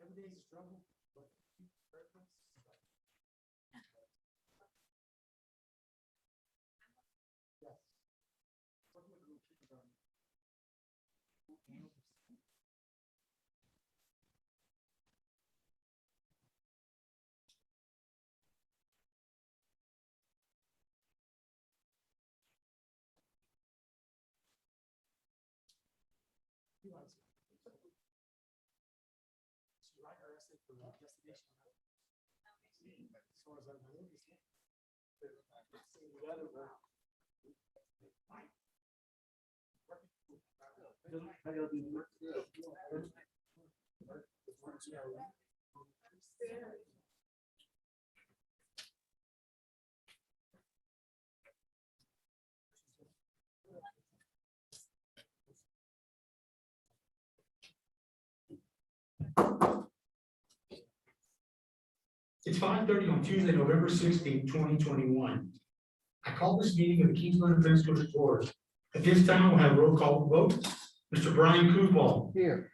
every day is a struggle, but keep purpose. Yes. Working with little kids on. She write her essay for the investigation. As far as I know, it's not. The other one. It's 5:30 on Tuesday, November 16, 2021. I call this meeting of the Kisd Independent School District Board. At this time, we'll have roll call vote. Mr. Brian Kuzball. Here.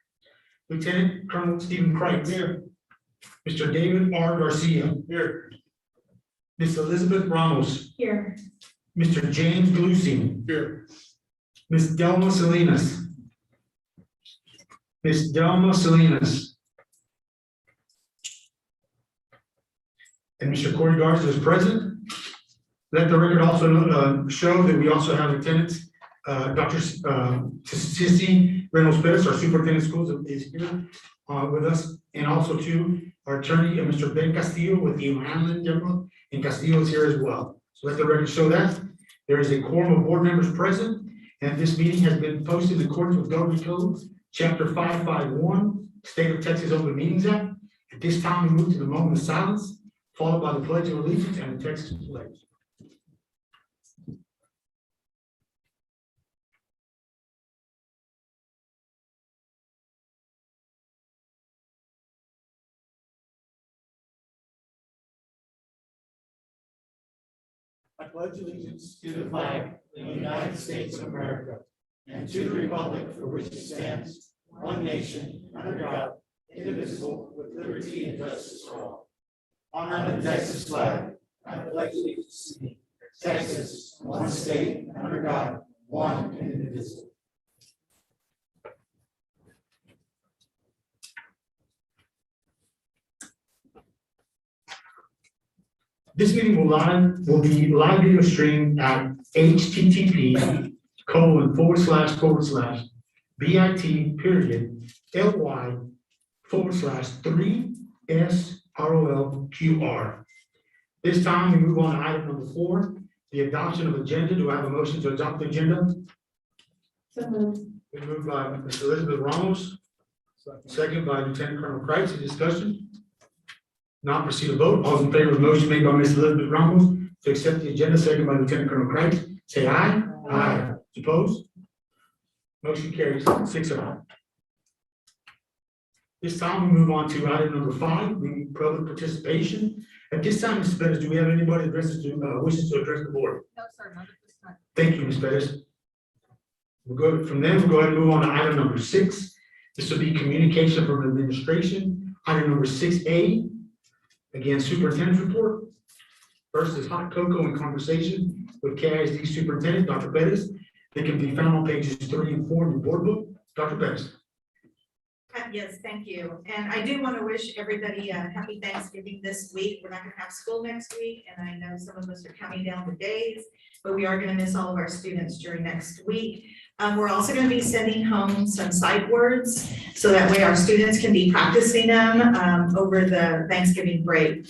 Lieutenant Colonel Stephen Kreitz. Here. Mr. David R. Garcia. Here. Ms. Elizabeth Ramos. Here. Mr. James Glusing. Here. Ms. Delma Salinas. Ms. Delma Salinas. And Mr. Corey Garza is present. Let the record also show that we also have attendance. Dr. Sissy Reynolds-Pettis, our superintendent of schools, is here with us. And also too, our attorney, Mr. Ben Castillo with the Hamlin General, and Castillo is here as well. So let the record show that. There is a quorum of board members present, and this meeting has been posted in accordance with Government Code, Chapter 551, State of Texas Open Meetings Act. At this time, we move to the moment of silence, followed by the Pledge of Allegiance and the Texas Pledge. I pledge allegiance to the flag of the United States of America and to the republic for which it stands, one nation, under God, indivisible, with liberty and justice for all. Honor the Texas flag. I pledge allegiance to Texas, one state, under God, one and indivisible. This meeting will be live video streamed at http://bit.ly/3SROLQR. This time we move on to item number 4, the adoption of agenda. Do I have a motion to adopt the agenda? So moved. Been moved by Ms. Elizabeth Ramos, second by Lieutenant Colonel Kreitz. Any discussion? Not proceed to vote. All in favor of the motion made by Ms. Elizabeth Ramos to accept the agenda, second by Lieutenant Colonel Kreitz, say aye. Aye. Opposed? Motion carries 6-0. This time we move on to item number 5, the public participation. At this time, Ms. Pettis, do we have anybody that wishes to address the board? No, sir, not at this time. Thank you, Ms. Pettis. We'll go from there. We'll go ahead and move on to item number 6. This will be communication from administration. Item number 6A. Again, superintendent's report. First is hot cocoa and conversation with KISD Superintendent, Dr. Pettis. They can be found on pages 3 and 4 in the board book. Dr. Pettis. Yes, thank you. And I do want to wish everybody a happy Thanksgiving this week. We're not going to have school next week, and I know some of us are counting down the days, but we are going to miss all of our students during next week. We're also going to be sending home some sight words, so that way our students can be practicing them over the Thanksgiving break.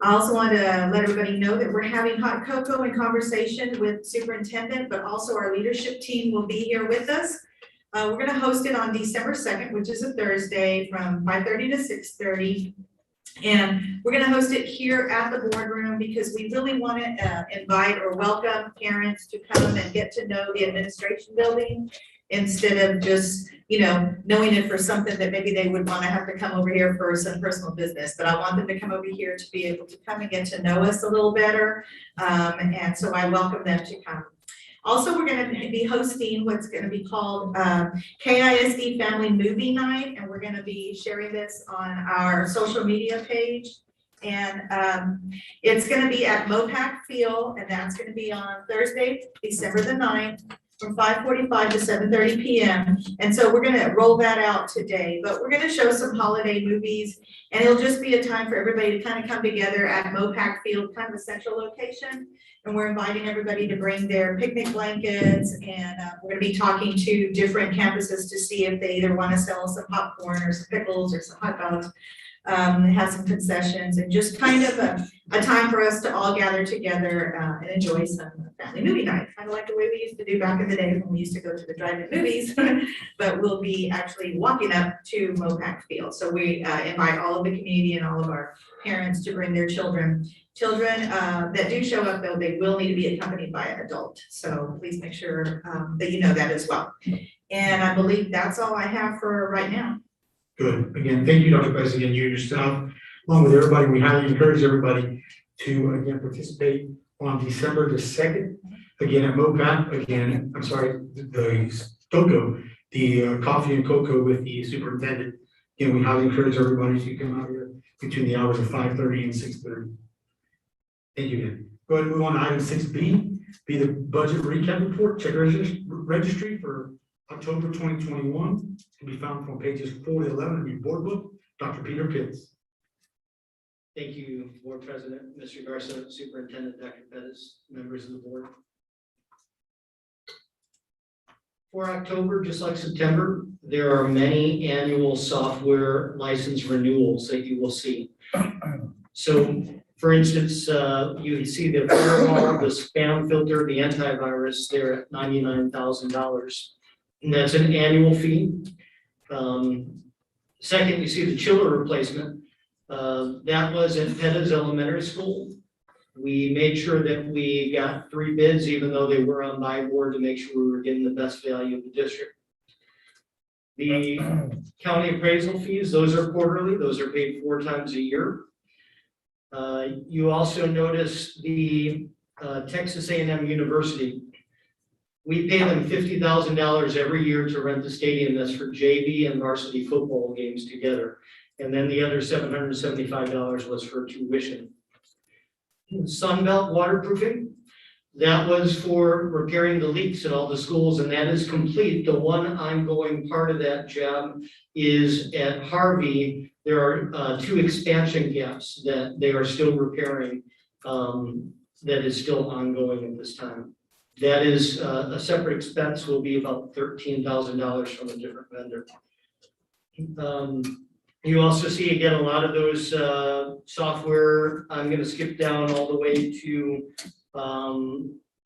I also want to let everybody know that we're having hot cocoa and conversation with superintendent, but also our leadership team will be here with us. We're going to host it on December 2nd, which is a Thursday, from 5:30 to 6:30. And we're going to host it here at the boardroom because we really want to invite or welcome parents to come and get to know the administration building instead of just, knowing it for something that maybe they would want to have to come over here for some personal business. But I want them to come over here to be able to come and get to know us a little better. And so I welcome them to come. Also, we're gonna be hosting what's gonna be called KISD Family Movie Night, and we're gonna be sharing this on our social media page. And it's gonna be at Mopac Field, and that's gonna be on Thursday, December the 9th, from 5:45 to 7:30 p.m. And so we're gonna roll that out today, but we're gonna show some holiday movies, and it'll just be a time for everybody to kind of come together at Mopac Field, kind of a central location. And we're inviting everybody to bring their picnic blankets, and we're gonna be talking to different campuses to see if they either wanna sell some popcorn or some pickles or some hot dogs. Have some concessions, and just kind of a time for us to all gather together and enjoy some family movie night, kind of like the way we used to do back in the day when we used to go to the drive-in movies. But we'll be actually walking up to Mopac Field. So we invite all of the community and all of our parents to bring their children. Children that do show up, though, they will need to be accompanied by an adult. So please make sure that you know that as well. And I believe that's all I have for right now. Good. Again, thank you, Dr. Price, again, you and your staff, along with everybody. We highly encourage everybody to, again, participate on December the 2nd, again, at MOPAC, again, I'm sorry, the cocoa, the coffee and cocoa with the superintendent. Again, we highly encourage everybody to come out here between the hours of 5:30 and 6:30. Thank you again. Go ahead and move on to item 6B, be the budget recap report, check registry for October 2021, can be found from pages 4 to 11 of your board book. Dr. Peter Pitts. Thank you, Board President, Mr. Garza, Superintendent Dr. Pettis, members of the board. For October, just like September, there are many annual software license renewals that you will see. So, for instance, you see the firewall, the spam filter, the antivirus, they're at $99,000. And that's an annual fee. Second, you see the chiller replacement. That was at Pettis Elementary School. We made sure that we got 3 bids, even though they were on my board, to make sure we were getting the best value of the district. The county appraisal fees, those are quarterly, those are paid 4 times a year. You also notice the Texas A&M University. We pay them $50,000 every year to rent the stadium. That's for JV and varsity football games together. And then the other $775 was for tuition. Sunbelt waterproofing, that was for repairing the leaks at all the schools, and that is complete. The one ongoing part of that job is at Harvey. There are 2 expansion gaps that they are still repairing, that is still ongoing at this time. That is a separate expense, will be about $13,000 from a different vendor. You also see again a lot of those software. I'm going to skip down all the way to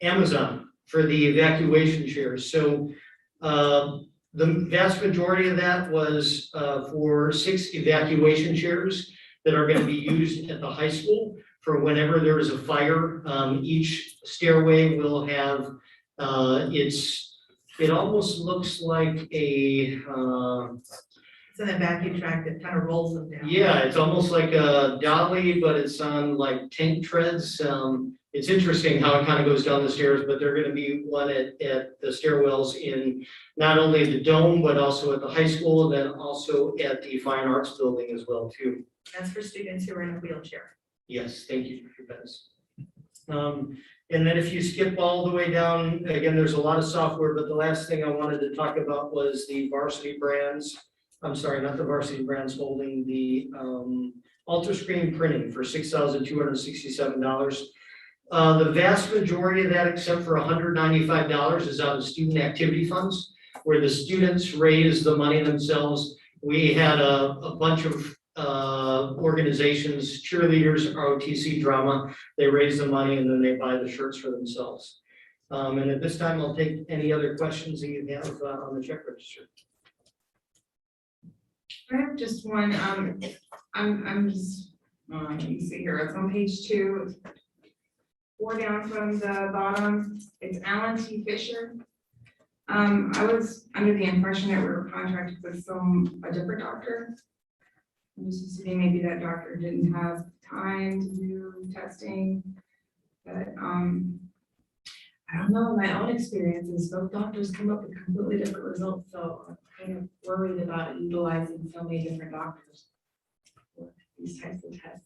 Amazon for the evacuation chairs. So the vast majority of that was for 6 evacuation chairs that are going to be used at the high school for whenever there is a fire. Each stairway will have it almost looks like a It's an vacuum track that kind of rolls them down. yeah, it's almost like a dolly, but it's on like tank treads. It's interesting how it kind of goes down the stairs, but they're going to be one at the stairwells in not only the dome, but also at the high school, and then also at the fine arts building as well too. That's for students who are in a wheelchair. Yes, thank you, Dr. Pettis. And then if you skip all the way down, again, there's a lot of software, but the last thing I wanted to talk about was the varsity brands. I'm sorry, not the varsity brands, holding the Ultra Screen printing for $6,267. The vast majority of that, except for $195, is out of student activity funds, where the students raise the money themselves. We had a bunch of organizations, cheerleaders, ROTC drama, they raise the money and then they buy the shirts for themselves. And at this time, I'll take any other questions that you have on the check register. I have just one, I'm just, let me see here, it's on page 2. 4 down from the bottom, it's Alan T. Fisher. I was under the impression that we were contracted with a different doctor. I'm just assuming maybe that doctor didn't have time to do testing, but I don't know, in my own experiences, both doctors come up with completely different results, so I'm kind of worried about utilizing so many different doctors for these types of tests.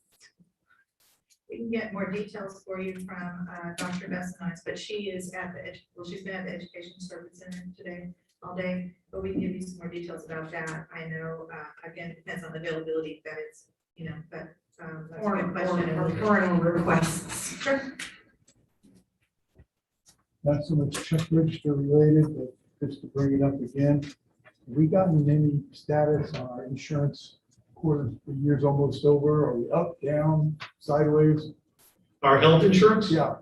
We can get more details for you from Dr. Bessenois, but she is at she's been at the Education Service Center today, all day, but we can give you some more details about that. I know, again, it depends on the availability, that it's, but that's a good question. Or referral requests. Sure. Not so much check register related, but just to bring it up again. Have we gotten any status on our insurance quarter, the year's almost over? Are we up, down, sideways? Our health insurance? Yeah,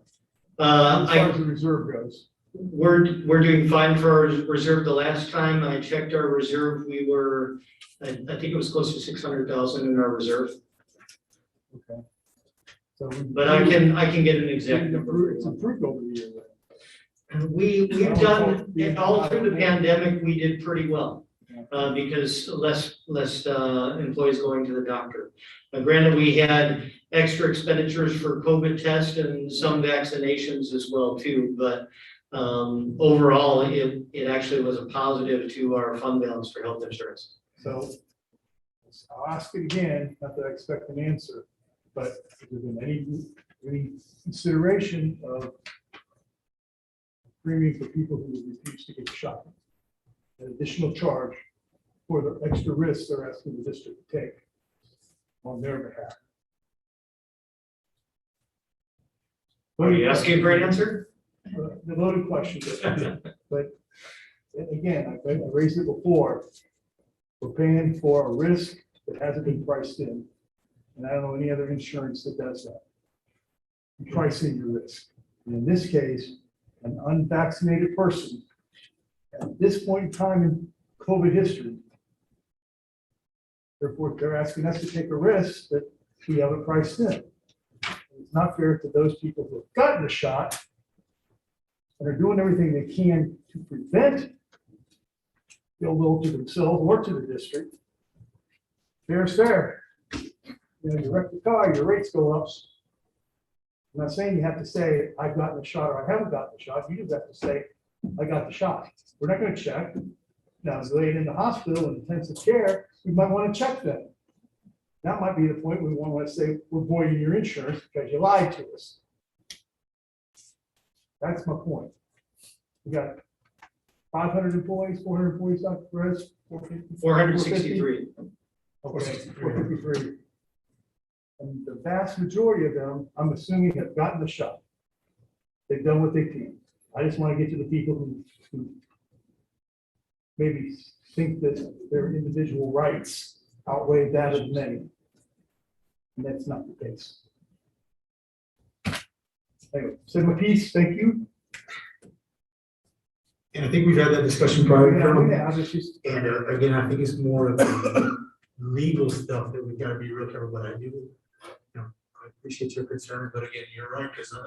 as far I, as the reserve goes. we're doing fine for our reserve. The last time I checked our reserve, we were, I think it was close to 600,000 in our reserve. Okay. So But I can get an exact number. It's improved over the year. We've done, all through the pandemic, we did pretty well. Because less employees going to the doctor. Granted, we had extra expenditures for COVID tests and some vaccinations as well too, but overall, it actually was a positive to our fund balance for health insurance. So I'll ask it again, not that I expect an answer, but has there been any consideration of premium for people who refuse to get the shot? An additional charge for the extra risk they're asking the district to take on their behalf. Are you asking for an answer? The loaded question, but again, I raised it before. We're paying for a risk that hasn't been priced in. And I don't know any other insurance that does that. You price in your risk. And in this case, an unvaccinated person at this point in time in COVID history, therefore, they're asking us to take a risk that we haven't priced in. It's not fair to those people who have gotten the shot and are doing everything they can to prevent ill will to themselves or to the district. Fair's fair. You wreck the car, your rates go up. I'm not saying you have to say, I've gotten the shot or I haven't gotten the shot. You just have to say, I got the shot. We're not going to check. Now, laid in the hospital in intensive care, we might want to check them. That might be the point where we want to say, we're voiding your insurance because you lied to us. That's my point. We got 500 employees, 400 employees, Dr. Perez? 463. Okay, 453. And the vast majority of them, I'm assuming, have gotten the shot. They've done what they can. I just want to get to the people who maybe think that their individual rights outweigh that of many. And that's not the case. Anyway, said my piece, thank you. And I think we've had that discussion prior. Yeah, it's just- And again, I think it's more of the legal stuff that we gotta be real careful what I do. I appreciate your concern, but again, you're right, because at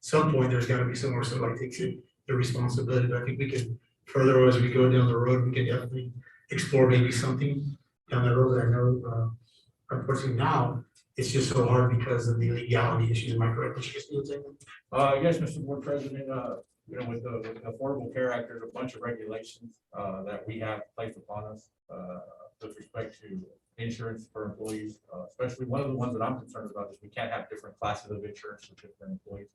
some point, there's gotta be somewhere somebody takes the responsibility. But I think we can further, as we go down the road, we can definitely explore maybe something down the road. I know, unfortunately now, it's just so hard because of the legality issues. Am I correct? Yes, Mr. Board President, with the Affordable Care Act, there's a bunch of regulations that we have placed upon us with respect to insurance for employees, especially one of the ones that I'm concerned about is we can't have different classes of insurance for different employees.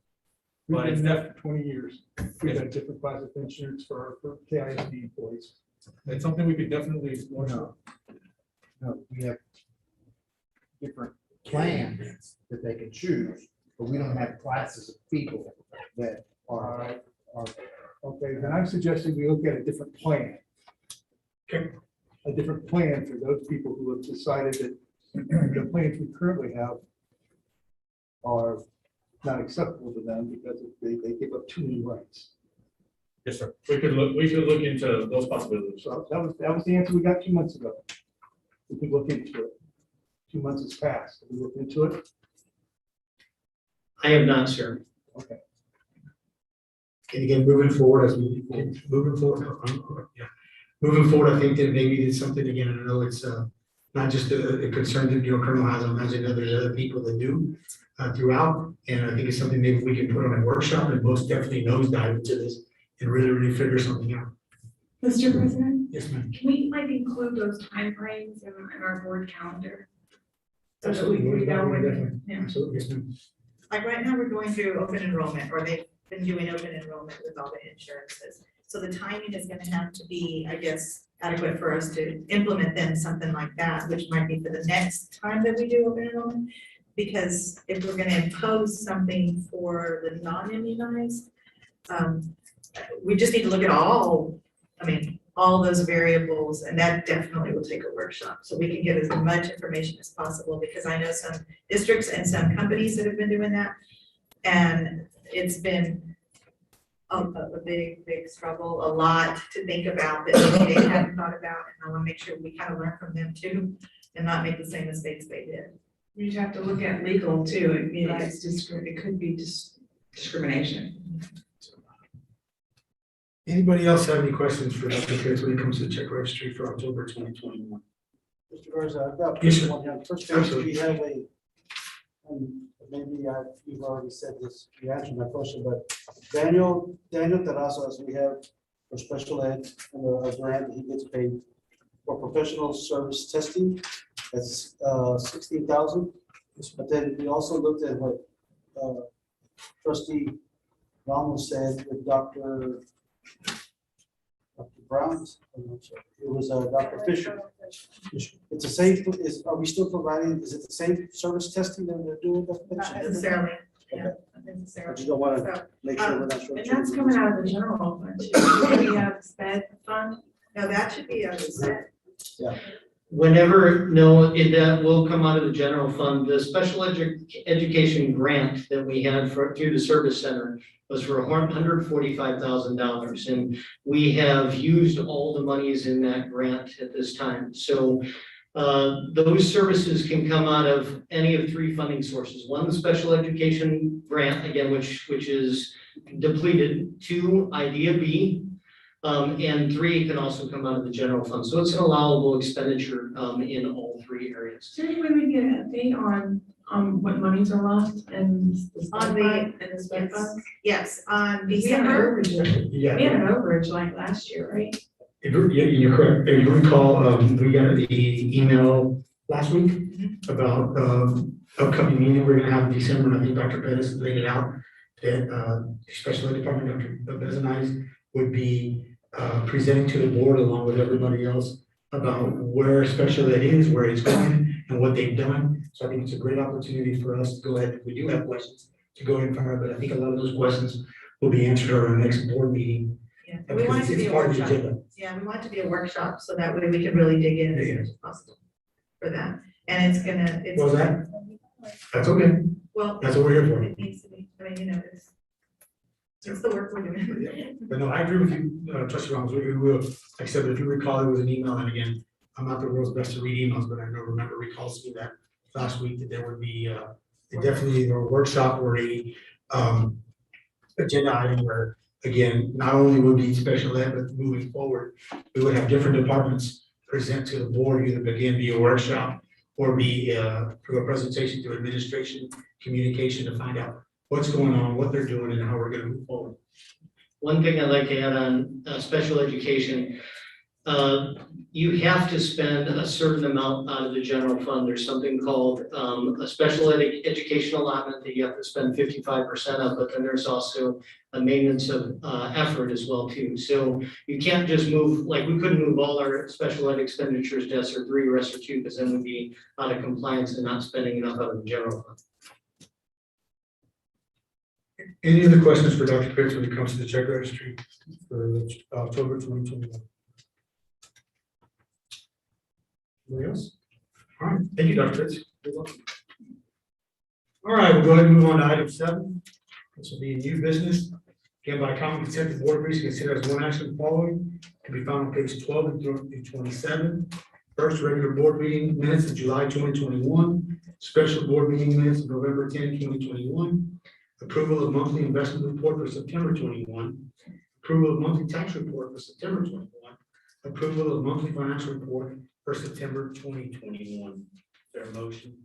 We've But been it's there for 20 years. We've had different class of insurance for KISD employees. It's something we could definitely explore. No, we have different plans that they can choose, but we don't have classes of people that are. Okay, then I'm suggesting we look at a different plan. Okay. A different plan for those people who have decided that the plans we currently have are not acceptable to them because they give up too many rights. Yes, sir. We could look into those possibilities. So that was the answer we got 2 months ago. We could look into it. 2 months has passed. Have we looked into it? I have not, sir. Okay. And again, moving forward, moving forward, I think that maybe it's something, again, I know it's not just a concern that, Colonel has, I imagine that there's other people that do throughout. And I think it's something maybe we can put on a workshop and most definitely nosedive into this and really figure something out. Mr. President, Yes, ma'am. can we like include those timeframes in our board calendar? So that Absolutely. we know when, Definitely. yeah. Absolutely, yes, ma'am. Like right now, we're going through open enrollment, or they've been doing open enrollment with all the insurances. So the timing is gonna have to be, I guess, adequate for us to implement then something like that, which might be for the next time that we do open enrollment. Because if we're gonna impose something for the non-immunized, we just need to look at all those variables, and that definitely will take a workshop. So we can get as much information as possible, because I know some districts and some companies that have been doing that. And it's been a big struggle, a lot to think about that maybe they hadn't thought about. And I wanna make sure we kind of learn from them too, and not make the same mistakes they did. You have to look at legal too, it could be discrimination. Anybody else have any questions for Dr. Pitts when it comes to the check registry for October 2021? Mr. Garza, I've got. Yes, sir. one here. First, Absolutely. we have maybe you've already said this, you answered my question, but Daniel Terrazas, we have for special ed, and a grant, he gets paid for professional service testing, that's 16,000. But then we also looked at what trustee Ramos said with Dr. Brown, I'm not sure. It was Dr. Fisher. It's the same, are we still providing, is it the same service testing that they're doing? Not necessarily, yeah, not But necessarily. you don't want to So, make sure we're not short. And that's coming out of the general fund too. We have sped fund. no, that should be a set. Whenever, no, that will come out of the general fund. The special education grant that we had through the service center was for $145,000. And we have used all the monies in that grant at this time. So those services can come out of any of three funding sources. One, the special education grant, again, which is depleted. Two, IDEA B. And three, it can also come out of the general fund. So it's an allowable expenditure in all three areas. Is there any way we can get an update on what monies are left and the On the- sped funds? Yes, on We had an December, overage, Yeah. we had an overage like last year, right? You're correct. If you recall, we got the email last week about upcoming meeting we're gonna have in December, and I think Dr. Pettis laid it out that special ed department, Dr. Bez and I would be presenting to the board along with everybody else about where special ed is, where it's going, and what they've done. So I think it's a great opportunity for us to go ahead, if we do have questions, to go in front, but I think a lot of those questions will be answered at our next board meeting. yeah, we want it to be It's a part of the workshop. agenda. Yeah, we want it to be a workshop, so that way we can really dig in as much as possible for that. And it's. What was that? That's okay. Well, That's what we're here for. it needs to be, it's the work we're doing. But no, I agree with you, trustee Ramos, we will, like I said, if you recall, it was an email, and again, I'm not the world's best to read emails, but I remember recalls me that last week that there would be, definitely either a workshop or a, agenda item where, again, not only would be special ed, but moving forward, we would have different departments present to the board, either again, be a workshop or be, through a presentation to administration, communication to find out what's going on, what they're doing, and how we're gonna move forward. One thing I'd like to add on special education, you have to spend a certain amount out of the general fund. There's something called a special education allotment that you have to spend 55% of, but then there's also a maintenance of effort as well too. So you can't just move, like we couldn't move all our special ed expenditures to ESSER 3 or ESSER 2 because then we'd be out of compliance and not spending enough out of the general fund. Any other questions for Dr. Pitts when it comes to the check registry for October 2021? Anybody else? All right, thank you, Dr. Pitts. You're welcome. All right, we'll go ahead and move on to item 7. This will be new business. Again, by common consent, the board agrees to consider as one action following can be found on page 12 through 27. First, regular board meeting minutes of July 2021, special board meeting minutes of November 10, 2021. Approval of monthly investment report for September 21, approval of monthly tax report for September 21, approval of monthly financial report for September 2021. Is there a motion?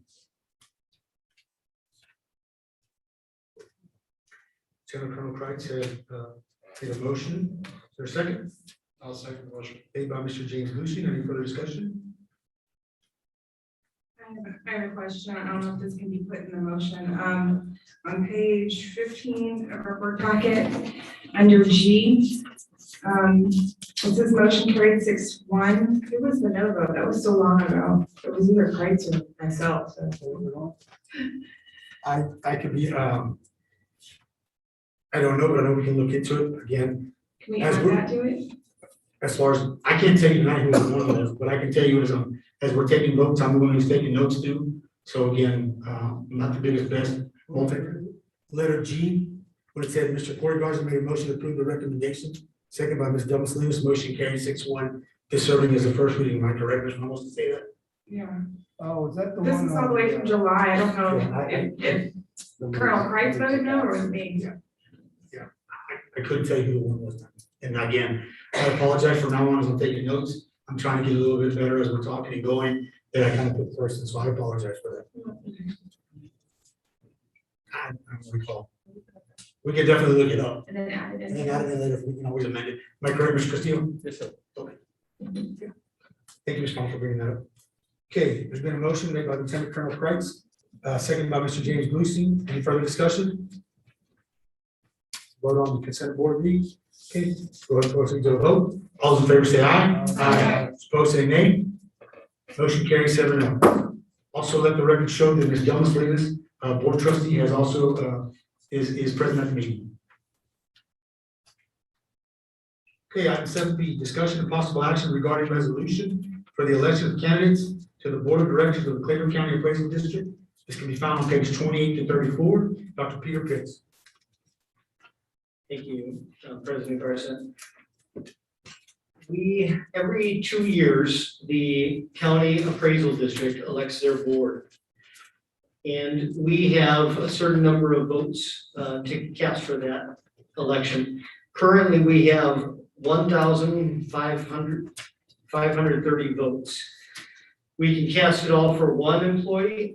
Chairman Colonel Kreitz has made a motion. Is there a second? I'll second the motion. Made by Mr. James Lucy. Any further discussion? I have a question. I don't know if this can be put in the motion. On page 15 of our board packet, under G, it says motion carried 6-1. Who was the no vote? That was so long ago. It was either Kreitz or myself. So. I could be, I don't know, but I know we can look into it again. Can we As add we- that to it? As far as, I can't tell you tonight who was one of those, but I can tell you as we're taking votes, I'm the one who's taking notes too. So again, I'm not the biggest best. Letter G, when it said Mr. Corey Garza made a motion to approve the recommendation, second by Ms. Delmas Lewis, motion carried 6-1, this serving as the first reading. Am I correct, Ms. Ramos, to say that? Yeah. Oh, is that the one? This is all the way from July. I don't know if Colonel Kreitz voted no or was it me. I couldn't tell you who the one was. And again, I apologize for now on as I'm taking notes. I'm trying to get a little bit better as we're talking and going, that I kind of put first, and so I apologize for that. I don't recall. We can definitely look it up. And then add it And in. then add it in later, we can always amend it. Am I correct, Mr. Castillo? Yes, sir. Thank you, Ms. Thomas, for bringing that up. Okay, there's been a motion made by Lieutenant Colonel Kreitz, seconded by Mr. James Bluestein. Any further discussion? Vote on the consent board reads. Okay, go ahead and proceed to a vote. All those in favor say aye. Aye. Opposed say nay. Motion carries 7-0. Also, let the record show that Ms. Delmas Lewis, board trustee, has also, is present at the meeting. Okay, item 7B, discussion and possible action regarding resolution for the election of candidates to the board of directors of the Clayton County Appraisal District. This can be found on page 28 to 34. Dr. Peter Pitts. Thank you, President Carson. Every 2 years, the county appraisal district elects their board. And we have a certain number of votes to cast for that election. Currently, we have 1,530 votes. We can cast it all for one employee,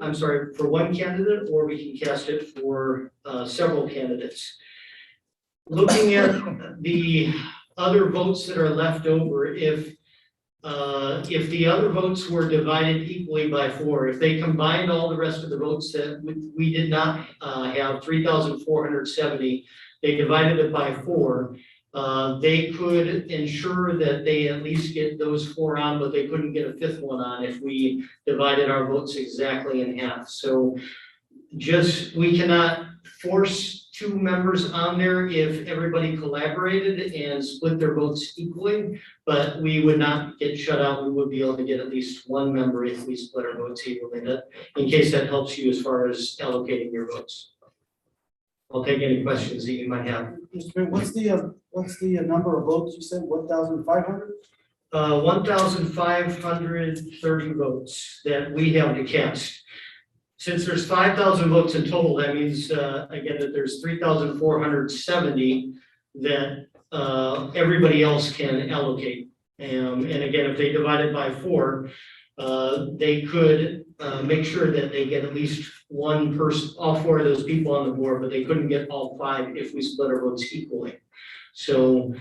for one candidate, or we can cast it for several candidates. Looking at the other votes that are left over, if the other votes were divided equally by 4, if they combined all the rest of the votes that we did not have 3,470, they divided it by 4. They could ensure that they at least get those 4 on, but they couldn't get a 5th one on if we divided our votes exactly in half. So we cannot force 2 members on there if everybody collaborated and split their votes equally, but we would not get shut out. We would be able to get at least 1 member if we split our votes equally, in case that helps you as far as allocating your votes. I'll take any questions that you might have. What's the number of votes you said, 1,500? 1,530 votes that we have to cast. Since there's 5,000 votes in total, that means, again, that there's 3,470 that everybody else can allocate. And again, if they divide it by 4, they could make sure that they get at least 1 person, all 4 of those people on the board, but they couldn't get all 5 if we split our votes equally. So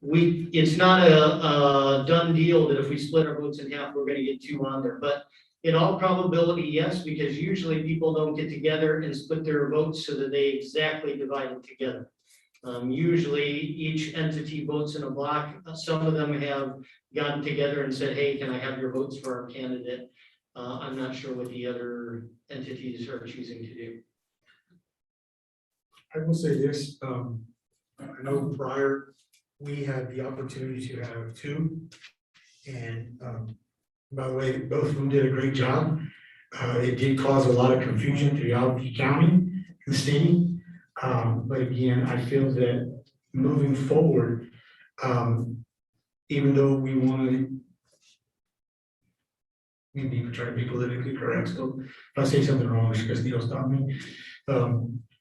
it's not a done deal that if we split our votes in half, we're gonna get 2 on there, but in all probability, yes, because usually people don't get together and split their votes so that they exactly divide it together. Usually each entity votes in a block. Some of them have gotten together and said, hey, can I have your votes for our candidate? I'm not sure what the other entities are choosing to do. I will say this, I know prior, we had the opportunity to have 2. And by the way, both of them did a great job. It did cause a lot of confusion throughout the county and the city. But again, I feel that moving forward, even though we want to try to be politically correct, so if I say something wrong, because Neil stop me.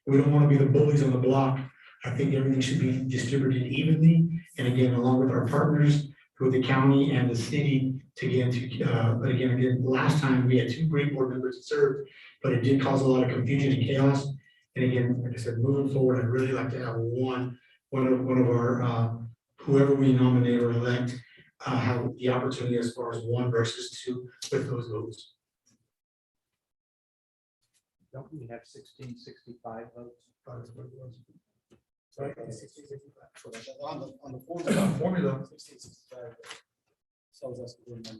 We don't want to be the bullies on the block. I think everything should be distributed evenly. And again, along with our partners, with the county and the city, but again, last time we had 2 great board members that served, but it did cause a lot of confusion and chaos. And again, like I said, moving forward, I'd really like to have one of our, whoever we nominate or elect, have the opportunity as far as 1 versus 2 with those votes. Don't we have 1665 votes? Right? On the formula. Formula. 1665. Tells us the number.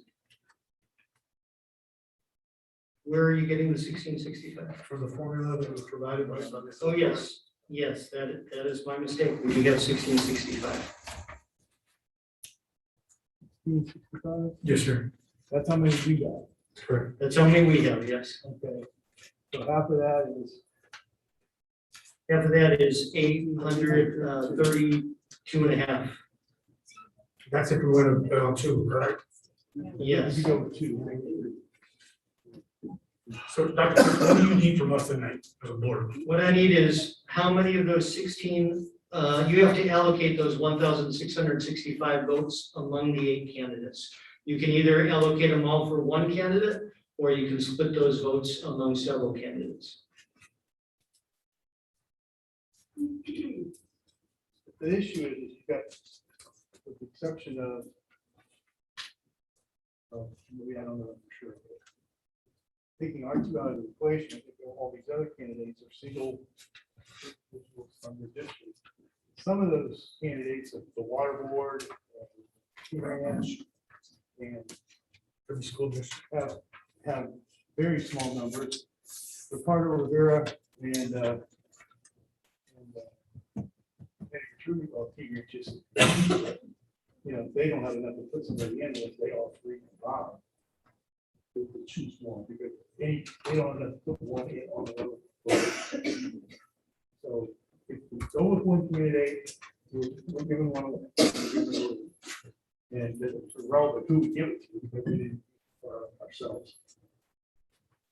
Where are you getting the 1665? For the formula that was provided by. Oh, yes, that is my mistake. We do have 1665. 1665, Yes, sir. that's how many we got, Correct. That's how many we have, yes. okay. So half of that is, Half of that is 832 and a half. That's if we went to 2, correct? Yes. you go with 2. So, Dr. Chris, what do you need from us tonight as a board? What I need is how many of those 16, you have to allocate those 1,665 votes among the 8 candidates. You can either allocate them all for 1 candidate, or you can split those votes among several candidates. The issue is you've got, with the exception of, maybe I don't know for sure. But taking our 2 out of the equation, I think all these other candidates are single individuals from the district. Some of those candidates, like the water board, ranch, and Every school district. have very small numbers. Ricardo Rivera and truly, well, Tigre just, they don't have enough to put somebody in with, they all 3 combined. They could choose one, because they don't have enough to put 1 in on the other. So if we go with 1 candidate, we're giving 1 away. And it's irrelevant who we give it to, because we didn't for ourselves.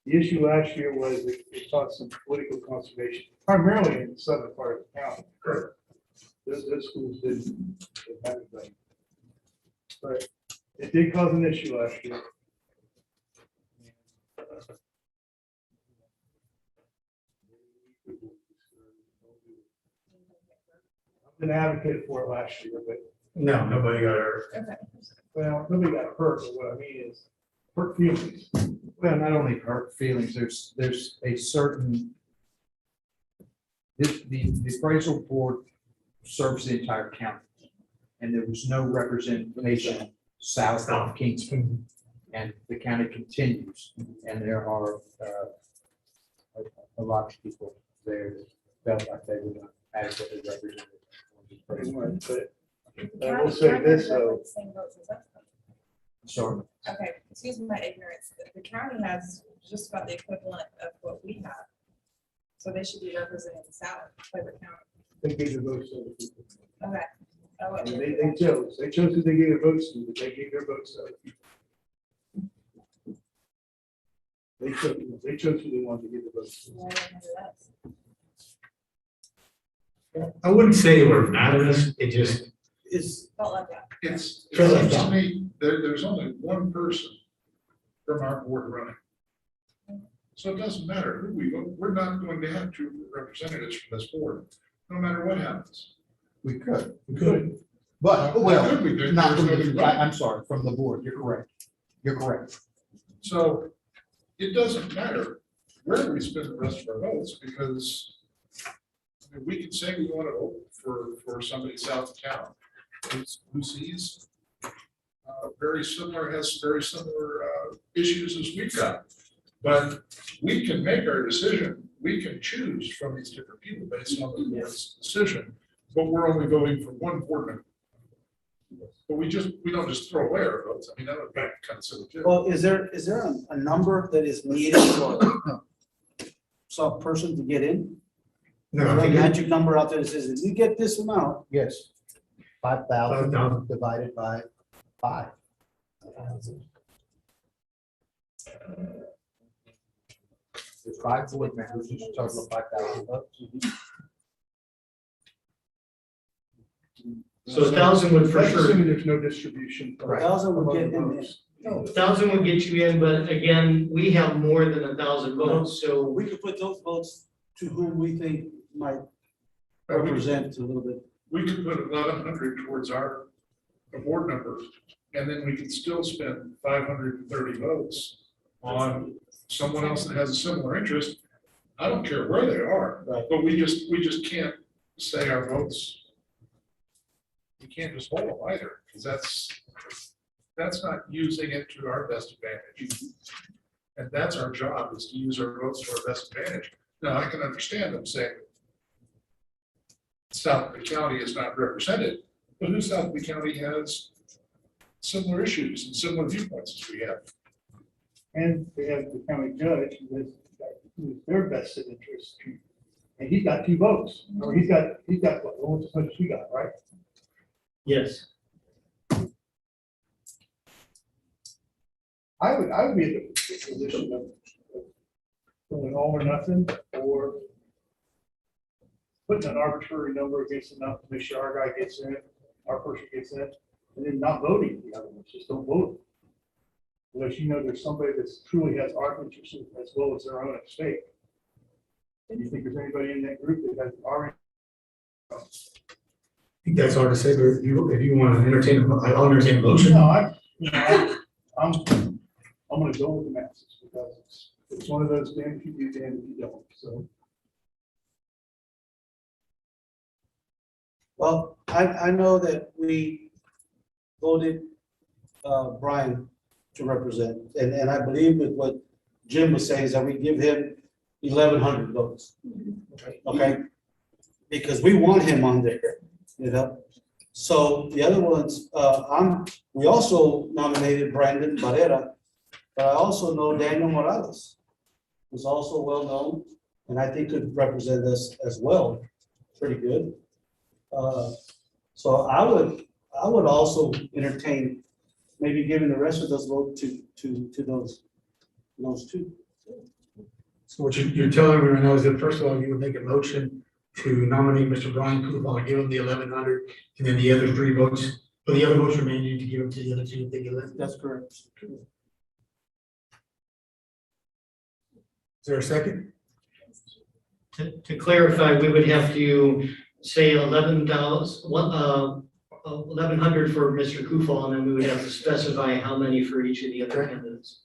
The issue last year was it caused some political conservation, primarily in the southern part of the county. Correct. Those schools didn't have anything. But it did cause an issue last year. I've been advocating for it last year, but, No, nobody got hurt. well, nobody got hurt, but what I mean is hurt feelings. Well, not only hurt feelings, there's a certain, the appraisal board serves the entire county. And there was no representation south of Kingston. And the county continues, and there are a lot of people there that felt like they were not adequately represented. Pretty much, but I will say this, though. Sorry. Okay, excuse my ignorance. The county has just about the equivalent of what we have. So they should be representing the South, Cleveland County. They gave their votes to other people. Okay. Oh, I mean, they chose who they gave their votes to, but they gave their votes to other people. They chose who they wanted to give the votes to. Why don't they have that? I wouldn't say we're mad at us, it just, Is, Felt like that. It Feel like seems that. to me, there's only 1 person from our board running. So it doesn't matter who we vote, we're not going to have 2 representatives from this board, no matter what happens. We could, we could. but, Well, well, could we? There's not from nobody the, running. I'm sorry, from the board, you're correct. You're correct. So it doesn't matter where we spend the rest of our votes, because I mean, we can say we want to vote for somebody south of town who sees has very similar issues as we've got. But we can make our decision, we can choose from these different people based on the board's decision, but we're only voting for 1 board member. But we don't just throw away our votes. I mean, that would be kind of silly too. well, is there a number that is needed for some person to get in? No, Is I there a think it- magic number out there that says, if you get this amount, Yes. 5,000 5,000. divided by 5. There's 5 board members, each total of 5,000 votes. So 1,000 would for That's sure, assuming there's no distribution. Right. 1,000 would get in Among there. votes. 1,000 would get you in, but again, we have more than 1,000 votes, so We could put those votes to whom we think might represent a little bit. We could put 1,100 towards our board numbers, and then we could still spend 530 votes on someone else that has a similar interest. I don't care where they are, Right. but we just can't say our votes. We can't just hold them either, because that's not using it to our best advantage. And that's our job, is to use our votes to our best advantage. Now, I can understand them saying South Lee County is not represented, but who South Lee County has similar issues and similar viewpoints as we have. And we have the county judge who is their vested interest. And he's got 2 votes, or he's got what, almost as much as we got, right? yes. I would be in the position of going all or nothing, or putting an arbitrary number against enough to make sure our guy gets in, our person gets in, and then not voting the other ones, just don't vote. Unless you know there's somebody that's truly has our interest as well as their own at stake. And you think there's anybody in that group that has our. I think that's hard to say, but if you want to entertain, I'll entertain a motion. No, I'm gonna go with the masses, because it's one of those, damn if you do, damn if you don't, so. Well, I know that we voted Brian to represent, and I believe with what Jim was saying is that we give him 1,100 votes. Okay? Because we want him on there, you know? So the other ones, we also nominated Brandon Barrera, but I also know Daniel Morales, who's also well-known, and I think could represent us as well, pretty good. So I would also entertain maybe giving the rest of those votes to those 2. So what you're telling me right now is that first of all, you would make a motion to nominate Mr. Brian Kufal, give him the 1,100, and then the other 3 votes, but the other votes remain, you need to give them to the other 2 if they get elected. That's correct. Is there a second? To clarify, we would have to say 1,100 for Mr. Kufal, and then we would have to specify how many for each of the other candidates.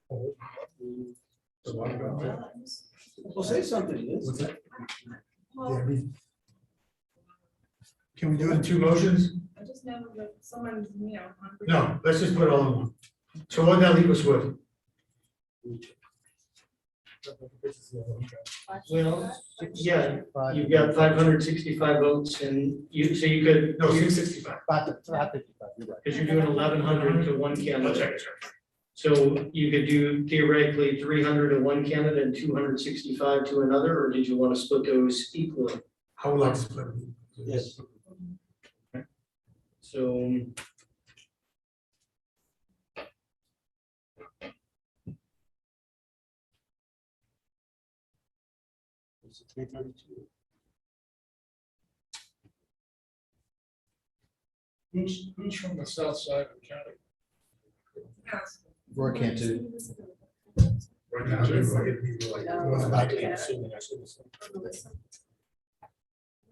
Well, say something, Liz. What's that? Yeah, can we do it in 2 motions? I just know that someone's, hungry. No, let's just put it all in one. So what that leave us with? Well, yeah, you've got 565 votes, and you could, No, 665. because you're doing 1,100 to one candidate. So you could do theoretically 300 to one candidate and 265 to another, or did you want to split those equally? I would like to split it. Yes. So. It's 332. Who's from the south side of the county? Roy Cantu. Right now, too, right?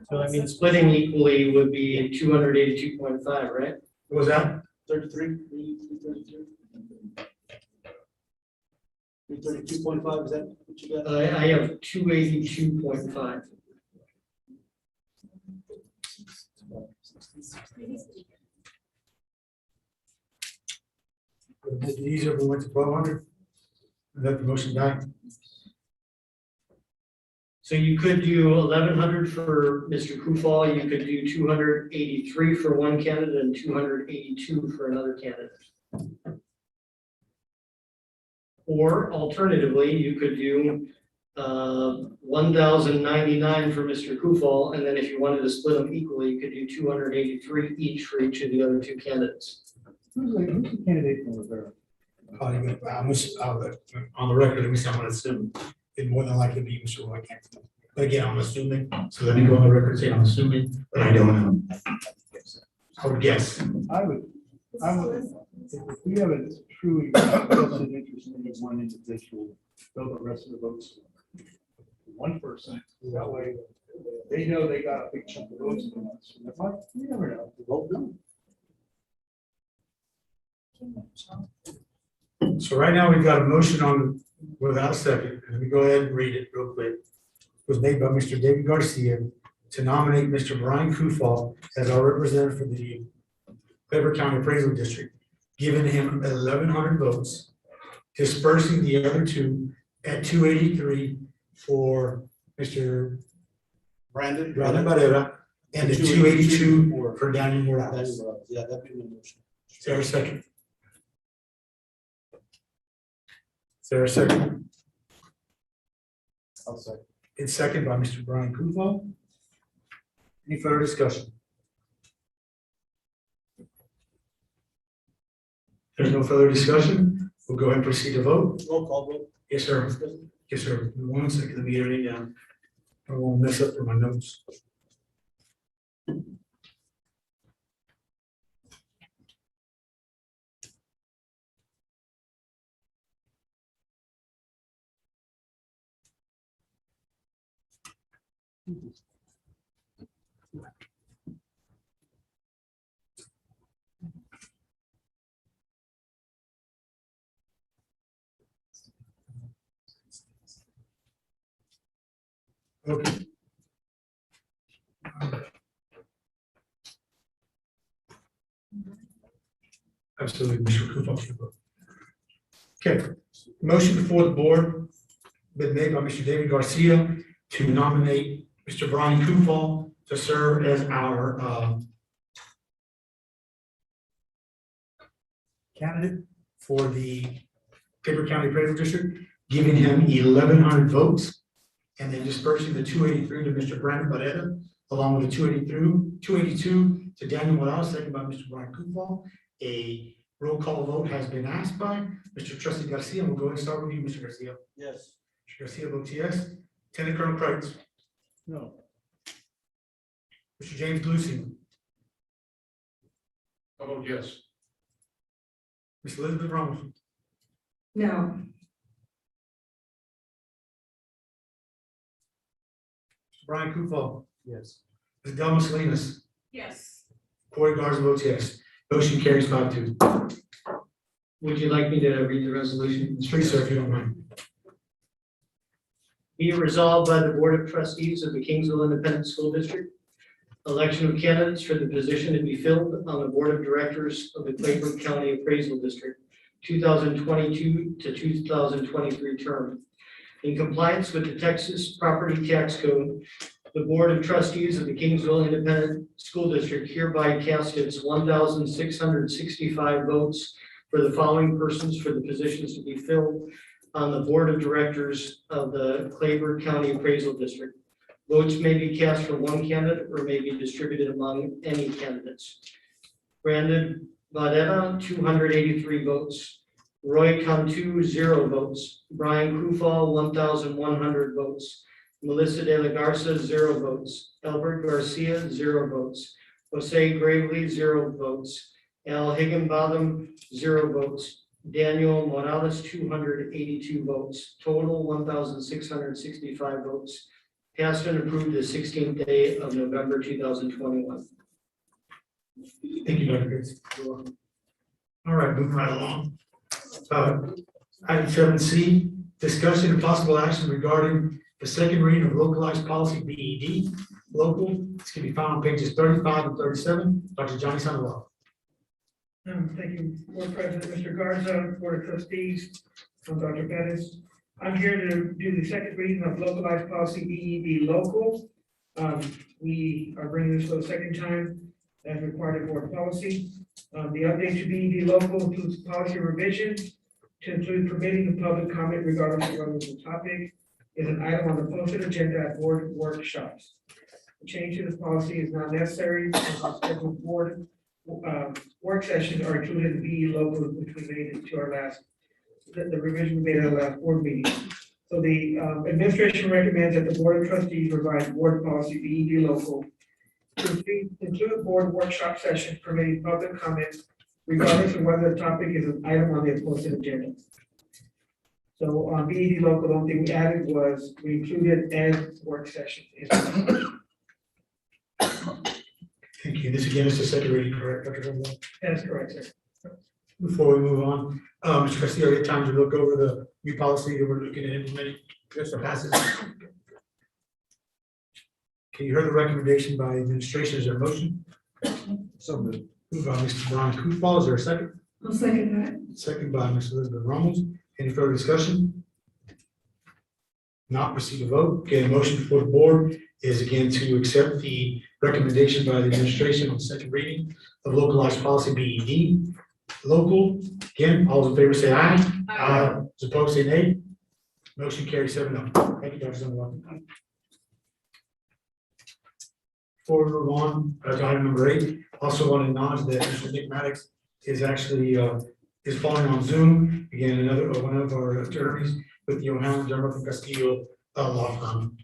So I mean, splitting equally would be 282.5, right? What was that? 33, 332. 332.5, is that what you got? I have 282.5. Would it be easier if we went to 1,200? Let the motion die. So you could do 1,100 for Mr. Kufal, you could do 283 for one candidate and 282 for another candidate. Or alternatively, you could do 1,099 for Mr. Kufal, and then if you wanted to split them equally, you could do 283 each for each of the other 2 candidates. Who's the candidate from Rivera? On the record, let me say, I'm gonna assume it more than likely be Mr. Roy Cantu. But again, I'm assuming, so let me go on the record saying I'm assuming, but I don't know. I would guess. I would If we have a truly vested interest in any one individual, fill the rest of the votes. One person, that way they know they got a big chunk of votes from us. And if not, you never know, the vote no. So right now, we've got a motion on without a second. Let me go ahead and read it real quick. It was made by Mr. David Garcia to nominate Mr. Brian Kufal as our representative for the Cleveland County Appraisal District, giving him 1,100 votes, dispersing the other two at 283 for Mr. Brandon. Barrera and the 282 for Daniel Morales. Yeah, that'd be my motion. Is there a second? Is there a second? I'll second. It's second by Mr. Brian Kufal. Any further discussion? There's no further discussion. We'll go ahead and proceed to vote. Roll call vote. Yes, sir. Yes, sir. 1 second, let me get it down. I won't mess up for my notes. Okay. Absolutely, Mr. Kufal. Okay, motion before the board been made by Mr. David Garcia to nominate Mr. Brian Kufal to serve as our candidate for the Cleveland County Appraisal District, giving him 1,100 votes, and then dispersing the 283 to Mr. Brandon Barrera, along with the 282 to Daniel Morales, second by Mr. Brian Kufal. A roll call vote has been asked by Mr. Trustee Garcia, and we'll go ahead and start with you, Mr. Garcia. Yes. Mr. Garcia votes yes. Lieutenant Colonel Kreitz. No. Mr. James Glucine. Oh, yes. Ms. Elizabeth Ramos. No. Mr. Brian Kufal. Yes. Ms. Delma Salinas. Yes. Corey Garza votes yes. Motion carries 5-2. Would you like me to read the resolution? Please, sir, if you don't mind. Be it resolved by the Board of Trustees of the Kingsville Independent School District, election of candidates for the position to be filled on the Board of Directors of the Cleveland County Appraisal District, 2022 to 2023 term. In compliance with the Texas Property Tax Code, the Board of Trustees of the Kingsville Independent School District hereby casts its 1,665 votes for the following persons for the positions to be filled on the Board of Directors of the Cleveland County Appraisal District. Votes may be cast for one candidate or may be distributed among any candidates. Brandon Vadetta, 283 votes. Roy Cantu, 0 votes. Brian Kufal, 1,100 votes. Melissa De La Garza, 0 votes. Albert Garcia, 0 votes. Jose Gravely, 0 votes. Al Higginbotham, 0 votes. Daniel Morales, 282 votes. Total 1,665 votes. Passed and approved the 16th day of November 2021. Thank you, Dr. Gates. All right, moving right along. Item 7C, discussion and possible action regarding the second reading of localized policy BED. Local, this can be found on pages 35 and 37. Dr. Johnny Sandoval. Thank you, Board President, Mr. Garza, Board of Trustees, I'm Dr. Pettis. I'm here to do the second reading of localized policy BED local. We are bringing this for the second time as required in board policy. The update to BED local includes policy revision to include permitting the public comment regarding the relevant topic is an item on the posted agenda at board workshops. The change to this policy is not necessary as the scheduled board work sessions are included in the BE local, which we made it to our last, the revision we made at our last board meeting. So the administration recommends that the Board of Trustees revise board policy BED local to include board workshop sessions permitting public comments regardless of whether the topic is an item on the posted agenda. So on BED local, the only thing we added was we included as work session. Thank you. This again is the second reading, correct, Dr. Humboldt? That is correct, sir. Before we move on, Mr. Castillo, you have time to look over the new policy that we're looking at implementing, just for passes. Okay, you heard the recommendation by administration, is there a motion? So moved. Moved by Mr. Brian Kufal, is there a second? I'll second that. Second by Ms. Elizabeth Ramos. Any further discussion? Not proceed to vote. Okay, the motion before the board is again to accept the recommendation by the administration on second reading of localized policy BED. Local, again, all those in favor say aye. Aye. Those opposed say nay. Motion carries 7-0. Thank you, Dr. Zumwalt. Before we move on, to item number 8, also want to acknowledge that Mr. Nick Maddox is actually, is following on Zoom. Again, another, one of our attorneys with the O'Hanlon General Castillo law firm.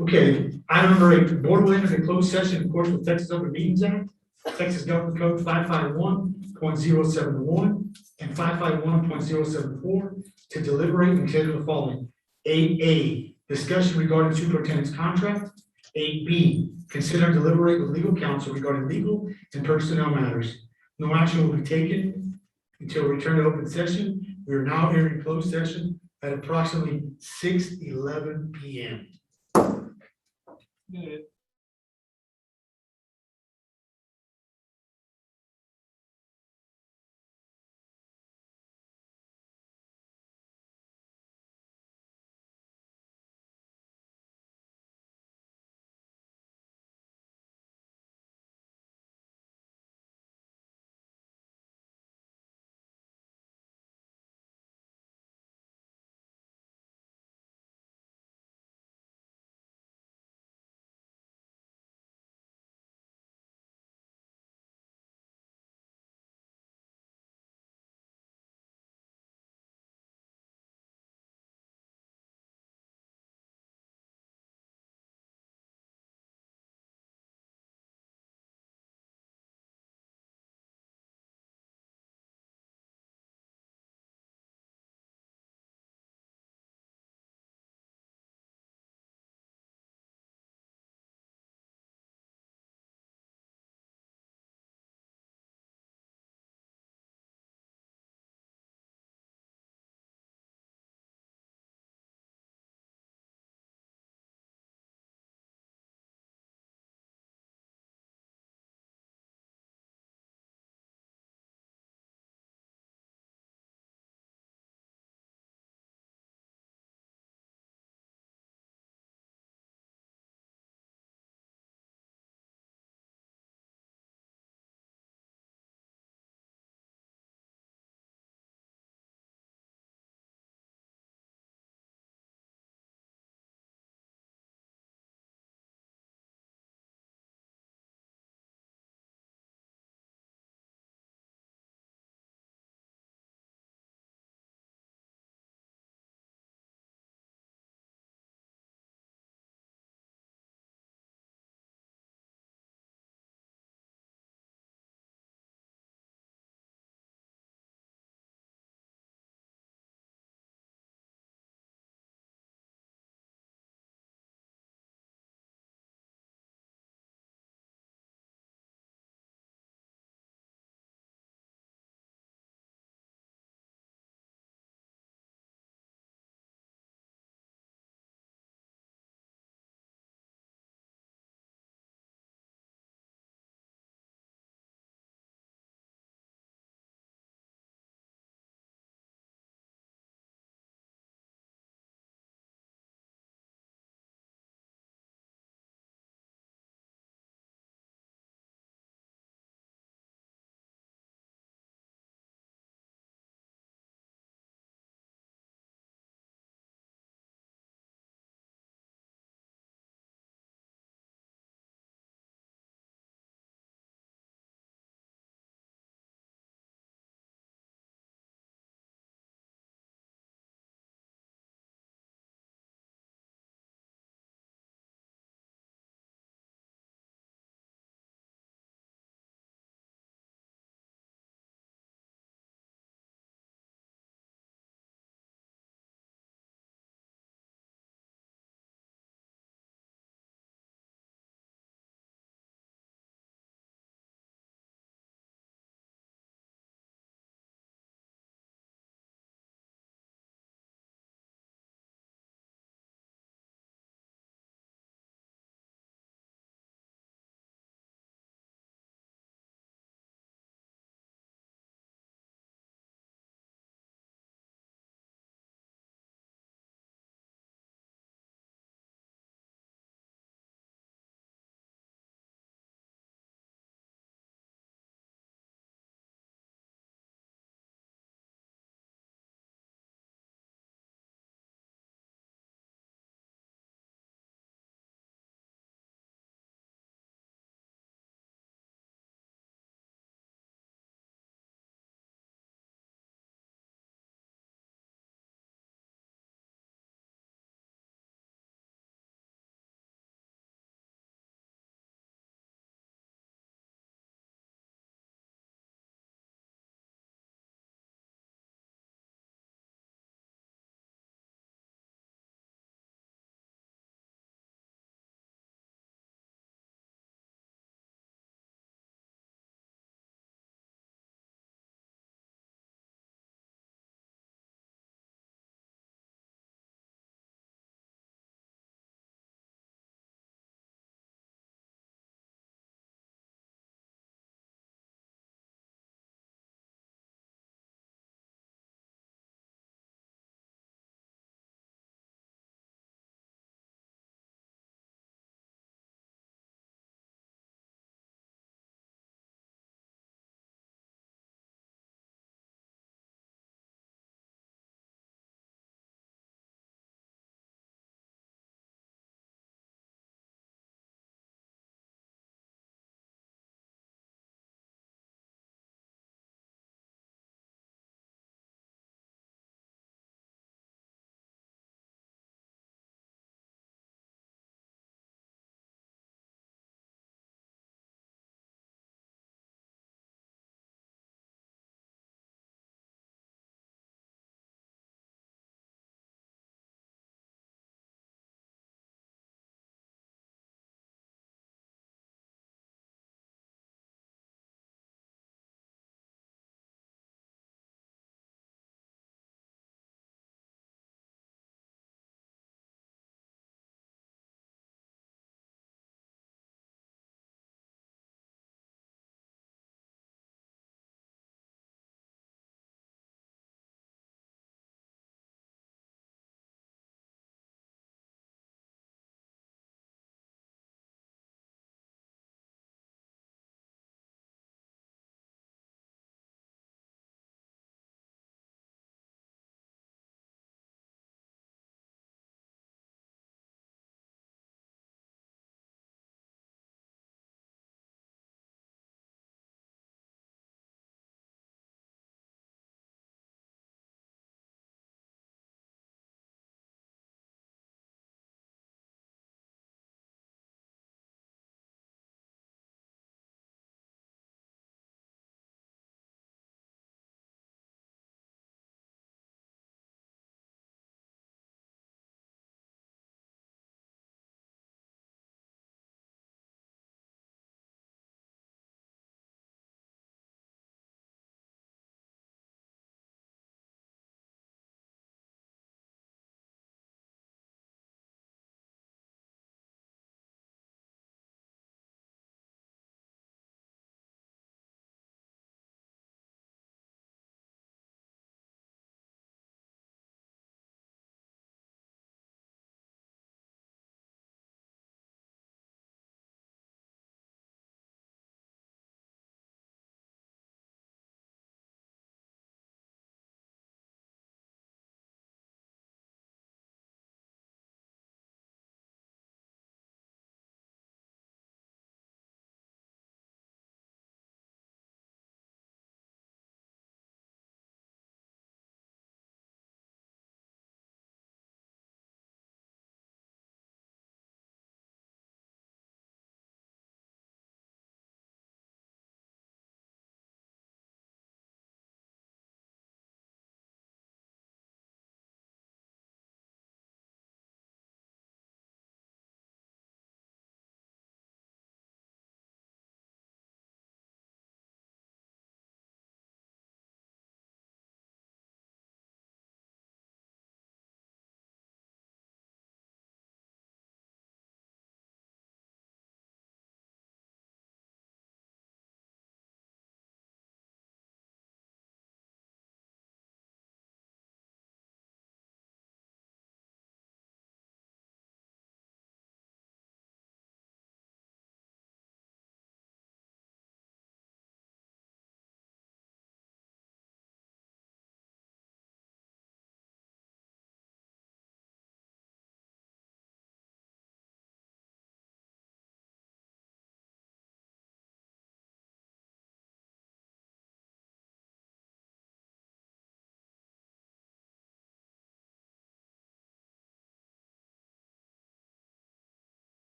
Okay, item number 8, the board will enter the closed session in accordance with Texas Open Meetings Act, Texas Government Code 551.071 and 551.074 to deliberate and consider the following. 8A, discussion regarding superintendent's contract. 8B, consider and deliberate with legal counsel regarding legal and personnel matters. No action will be taken until return to open session. We are now entering closed session at approximately 6:11 p.m.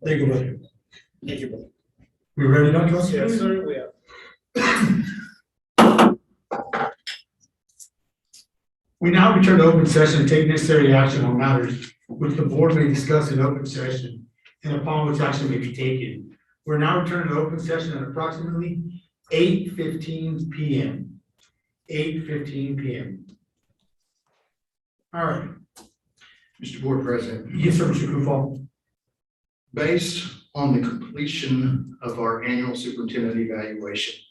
There you go, brother. Thank you, brother. We ready, Dr. Russell? Yes, sir, we are. We now return to open session and take necessary action on matters which the board may discuss in open session and upon which action may be taken. We're now returning to open session at approximately 8:15 p.m. 8:15 p.m. All right. Mr. Board President, Yes, sir, Mr. Kufal. based on the completion of our annual superintendent evaluation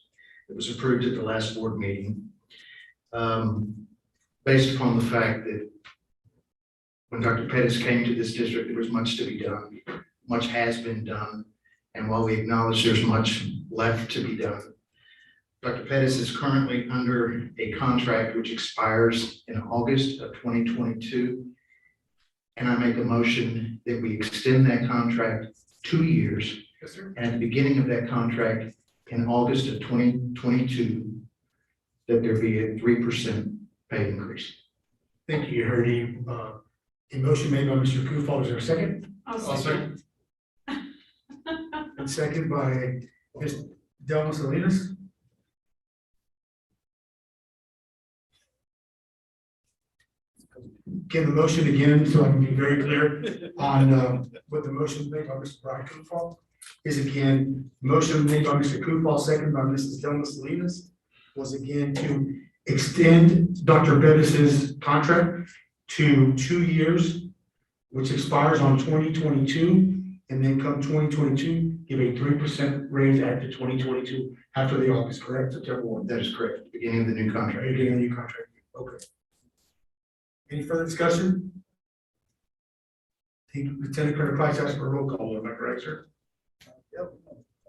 that was approved at the last board meeting, based upon the fact that when Dr. Pettis came to this district, there was much to be done, much has been done, and while we acknowledge there's much left to be done, Dr. Pettis is currently under a contract which expires in August of 2022. And I make a motion that we extend that contract 2 years. Yes, sir. And at the beginning of that contract, in August of 2022, that there be a 3% pay increase. Thank you. You heard a motion made by Mr. Kufal. Is there a second? I'll second. And second by Ms. Delma Salinas. Give the motion again, so I can be very clear on what the motion made by Mr. Brian Kufal is again, motion made by Mr. Kufal, second by Mrs. Delma Salinas, was again to extend Dr. Pettis's contract to 2 years, which expires on 2022, and then come 2022, give a 3% raise after 2022, after the August, correct? September 1. That is correct, beginning of the new contract. Beginning of the new contract. Okay. Any further discussion? The Lieutenant Colonel Price asked for a roll call, am I correct, sir? Yep.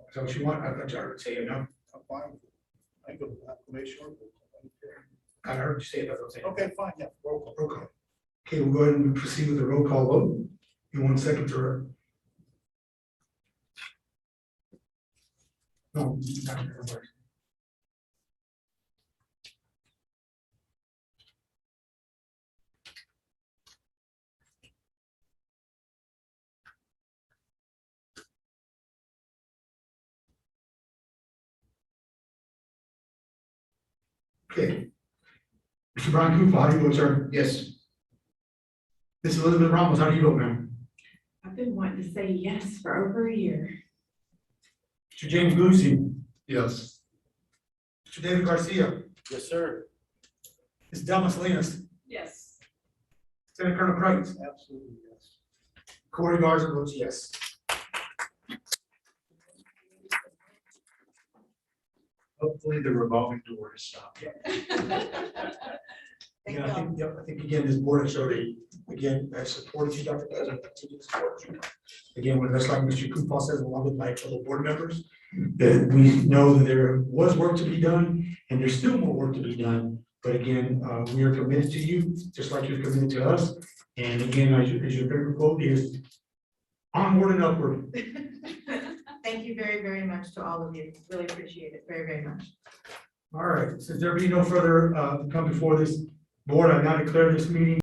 Is that what you want? I thought you already said it, no? I'm fine. I go to acclamation. I heard you say it, that's what I'm saying. Okay, fine, yeah, roll call. Roll call. Okay, we'll go ahead and proceed with the roll call vote. You want second to? No. not everybody. Okay. Mr. Brian Kufal, how do you vote, sir? Yes. Ms. Elizabeth Ramos, how do you vote, ma'am? I've been wanting to say yes for over a year. Mr. James Lucy, Yes. Mr. David Garcia, Yes, sir. Ms. Delma Salinas, Yes. Lieutenant Colonel Price, Absolutely, yes. Corey Garza votes yes. Hopefully the revolving door is stopped. Thank Yeah, you I all. think, yep, I think again, this board has showed again, has supported you, Dr. President, continue to support you. Again, when that's like Mr. Kufal says, along with my fellow board members, that we know that there was work to be done and there's still more work to be done. But again, we are committed to you, just like you're committed to us. And again, as your favorite quote is, onward and upward. Thank you very, very much to all of you. Really appreciate it very, very much. All right, since there be no further come before this board, I now declare this meeting